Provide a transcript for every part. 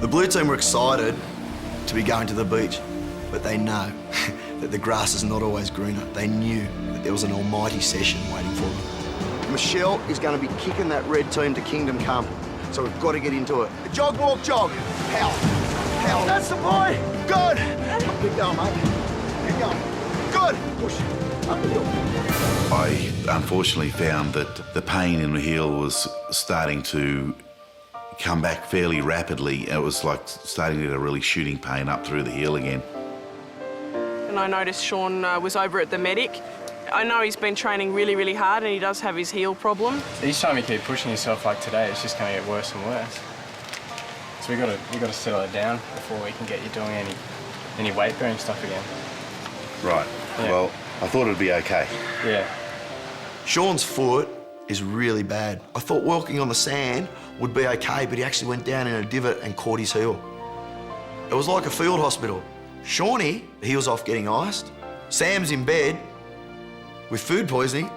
The blue team were excited to be going to the beach, but they know that the grass is not always greener. They knew that there was an almighty session waiting for them. Michelle is going to be kicking that red team to kingdom come, so we've got to get into it. Jog, walk, jog. Power. Power. That's the boy. Good. Keep going, mate. Keep going. Good. Push. Up the hill. I unfortunately found that the pain in the heel was starting to come back fairly rapidly. It was like starting to get a really shooting pain up through the heel again. And I noticed Sean was over at the medic. I know he's been training really, really hard and he does have his heel problem. Each time you keep pushing yourself like today, it's just going to get worse and worse. So we got to settle it down before we can get you doing any weight bearing stuff again. Right. Yeah. Well, I thought it'd be okay. Yeah. Sean's foot is really bad. I thought walking on the sand would be okay, but he actually went down in a divot and caught his heel. It was like a field hospital. Shawnee, he was off getting iced. Sam's in bed with food poisoning.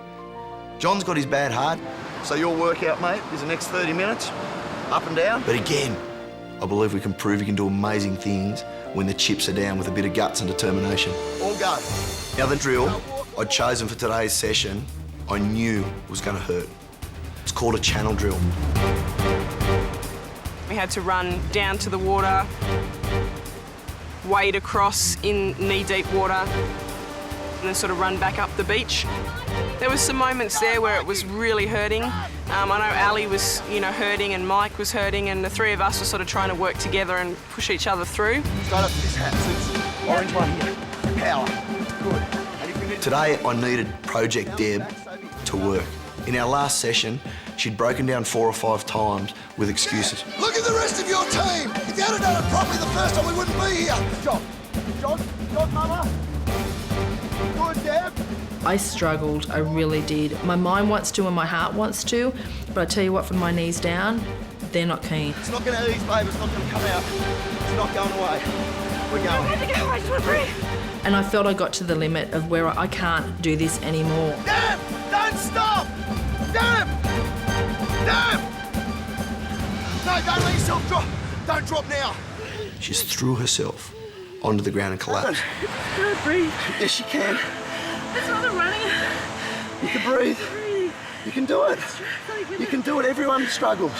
John's got his bad heart. So your workout, mate, is the next 30 minutes, up and down. But again, I believe we can prove you can do amazing things when the chips are down with a bit of guts and determination. All go. Now the drill I'd chosen for today's session, I knew was going to hurt. It's called a channel drill. We had to run down to the water, wade across in knee-deep water, and then sort of run back up the beach. There was some moments there where it was really hurting. I know Ali was, hurting and Mike was hurting, and the three of us were sort of trying to work together and push each other through. Straight up to this hat, Suits. Orange one here. Power. Good. Today, I needed Project Deb to work. In our last session, she'd broken down 4 or 5 times with excuses. Look at the rest of your team. If you had done it properly the first time, we wouldn't be here. Jog. Jog. Jog, mama. Good, Deb. I struggled, I really did. My mind wants to and my heart wants to, but I tell you what, from my knees down, they're not keen. It's not going to ease, babe. It's not going to come out. It's not going away. We're going. I want to go. I just want to breathe. And I felt I got to the limit of where I can't do this anymore. Deb! Don't stop! Deb! Deb! No, don't let yourself drop. Don't drop now. She just threw herself onto the ground and collapsed. Can't breathe. Yes, you can. It's not the running. You can breathe. You can do it. You can do it. Everyone struggles.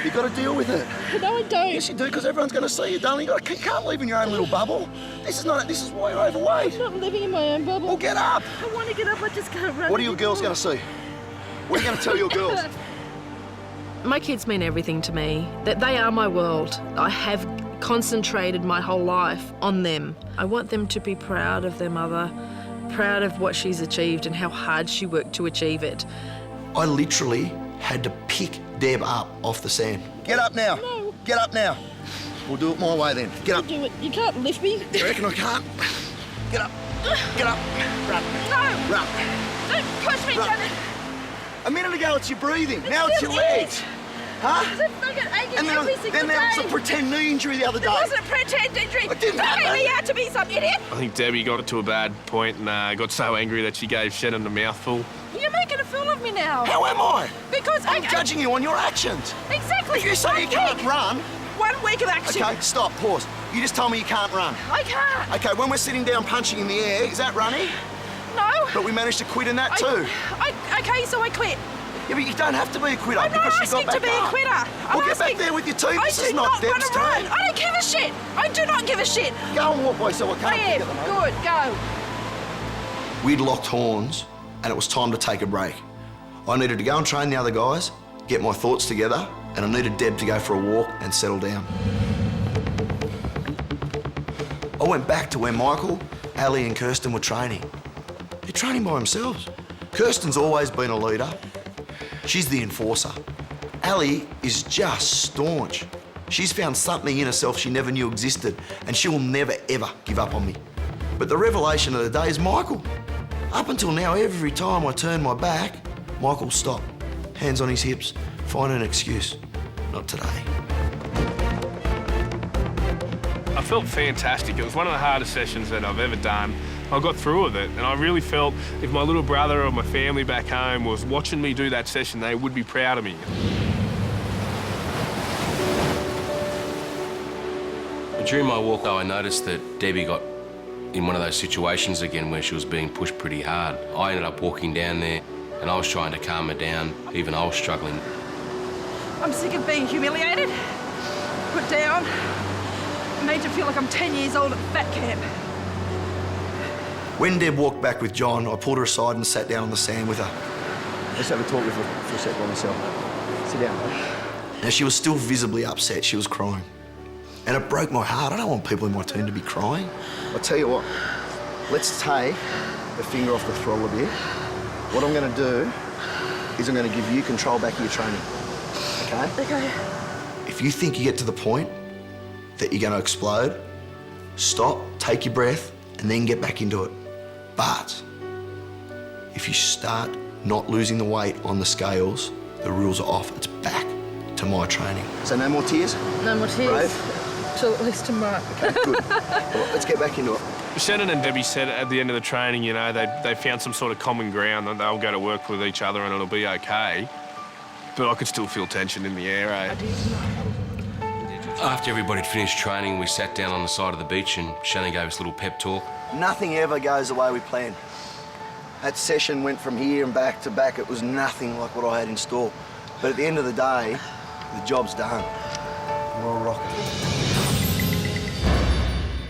You've got to deal with it. No, I don't. Yes, you do, because everyone's going to see you, darling. You can't live in your own little bubble. This is why you're overweight. I'm not living in my own bubble. Well, get up. I want to get up, I just can't run. What are your girls going to see? What are you going to tell your girls? My kids mean everything to me. That they are my world. I have concentrated my whole life on them. I want them to be proud of their mother, proud of what she's achieved and how hard she worked to achieve it. I literally had to pick Deb up off the sand. Get up now. No. Get up now. We'll do it my way then. Get up. Do it. You can't lift me. You reckon I can't? Get up. Get up. Run. No. Run. Don't push me, Run. Shannon. A minute ago it's your breathing. Now it's your legs. Huh? It's a fucking aching And every single then there was a day. pretend knee injury the other day. It wasn't a pretend injury. It didn't Don't happen. make me out to be some idiot. I think Debbie got it to a bad point and got so angry that she gave Shannon a mouthful. You're making a fool of me now. How am I? Because I'm judging you on your actions. Exactly. If you say you can't run... 1 week of action. Okay, stop, pause. You just told me you can't run. I can't. Okay, when we're sitting down punching in the air, is that running? No. But we managed to quit in that too. Okay, so I quit. Yeah, but you don't have to be a quitter I'm not because you got asking to back be up. a quitter. Well, get back there with your teeth. This is not Deb's want to run. team. I don't give a shit. I do not give a shit. Go and walk by so I can't I am. pick at the moment. Good, go. We'd locked horns and it was time to take a break. I needed to go and train the other guys, get my thoughts together, and I needed Deb to go for a walk and settle down. I went back to where Michael, Ali and Kirsten were training. They're training by themselves. Kirsten's always been a leader. She's the enforcer. Ali is just staunch. She's found something in herself she never knew existed, and she will never, ever give up on me. But the revelation of the day is Michael. Up until now, every time I turn my back, Michael stopped, hands on his hips, find an excuse. Not today. I felt fantastic. It was one of the hardest sessions that I've ever done. I got through with it, and I really felt if my little brother or my family back home was watching me do that session, they would be proud of me. During my walk, though, I noticed that Debbie got in one of those situations again where she was being pushed pretty hard. I ended up walking down there and I was trying to calm her down. Even I was struggling. I'm sick of being humiliated, put down, made to feel like I'm 10 years old at fat camp. When Deb walked back with John, I pulled her aside and sat down on the sand with her. Let's have a talk with her for a sec by myself. Sit down, mate. Now, she was still visibly upset. She was crying. And it broke my heart. I don't want people in my team to be crying. I'll tell you what, let's take the finger off the throttle a bit. What I'm going to do is I'm going to give you control back of your training, okay? Okay. If you think you get to the point that you're going to explode, stop, take your breath, and then get back into it. But if you start not losing the weight on the scales, the rules are off. It's back to my training. So no more tears? No more tears. Brave? Till at least tomorrow. Okay, good. Well, let's get back into it. Shannon and Debbie said at the end of the training, you know, they found some sort of common ground and they'll go to work with each other and it'll be okay. But I could still feel tension in the air, eh? After everybody had finished training, we sat down on the side of the beach and Shannon gave us a little pep talk. Nothing ever goes the way we planned. That session went from here and back to back. It was nothing like what I had in store. But at the end of the day, the job's done. We're all rocking.